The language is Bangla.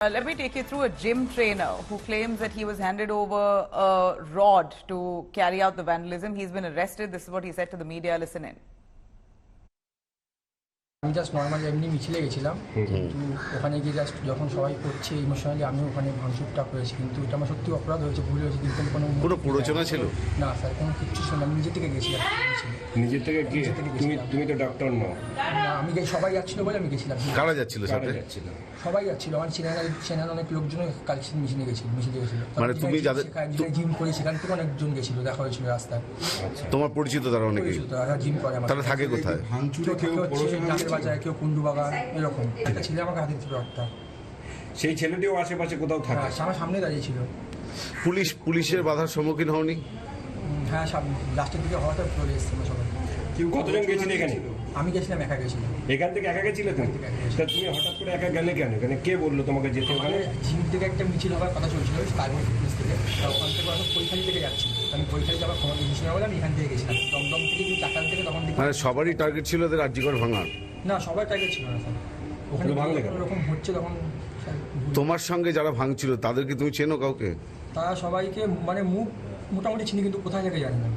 Let me take you through a gym trainer who claims that he was handed over a rod to carry out the vandalism. He's been arrested. This is what he said to the media. Listen in. আমি জাস্ট নর্মালি এমনি মিছিলে গেছিলাম, কিন্তু ওখানে গিয়ে জাস্ট যখন সবাই করছে ইমোশনালি আমি ওখানে ভাঙচুরটা করেছি, কিন্তু এটা আমার সত্যি অপরাধ হয়েছে, ভুল হয়েছে, কিন্তু কোনো প্ররোচনা ছিল না স্যার, কোনো কিচ্ছু ছিল না। আমি নিজে থেকে গেছিলাম। নিজের থেকে কি তুমি তো ডক্টর নও? না, আমি সবাই যাচ্ছিল বলে আমি গেছিলাম। কারা যাচ্ছিল সাথে? সবাই যাচ্ছিল, আমার চেনার অনেক লোকজন কালকে মিছিলে গেছিল। মানে তুমি যাদের জিম করি সেখান থেকে অনেকজন গেছিল, দেখা হয়েছিল রাস্তায়। তোমার পরিচিত তারা অনেকেই জিম করে। তারা থাকে কোথায়? বাজারে, কেউ কুন্ডু বাগান, এরকম একটা ছেলে আমাকে হাতে দিচ্ছিল একটা। সেই ছেলেটিও আশেপাশে কোথাও থাকে? আমার সামনে দাঁড়িয়ে ছিল। পুলিশের বাধার সম্মুখীন হওনি? হ্যাঁ, লাস্টের দিকে হওয়াটা চলে এসেছিল সবাই। কতজন গেছিল এখানে? আমি গেছিলাম, একা গেছিলাম। এখান থেকে একা গেছিলে তুমি? তা তুমি হঠাৎ করে একা গেলে কেন? এখানে কে বললো তোমাকে যেতে? ওখানে জিম থেকে একটা মিছিল হওয়ার কথা চলছিল, কার্বন ফিটনেস থেকে। ওখান থেকে আমি পরীক্ষালি থেকে যাচ্ছি। আমি পরীক্ষালি যাওয়ার খবর দিয়েছি না বলে আমি এখান থেকে গেছিলাম। দমদম থেকে কিন্তু চাকাল থেকে তখন মানে সবারই টার্গেট ছিল এদের আর্যিকর ভাঙার? না, সবার টার্গেট ছিল না স্যার। ওখানে ভাঙলে এরকম হচ্ছে তখন। তোমার সঙ্গে যারা ভাঙছিল তাদেরকে তুমি চেনো কাউকে? তারা সবাইকে মানে মুখ মোটামুটি চিনি, কিন্তু কোথায় থেকে জানি না।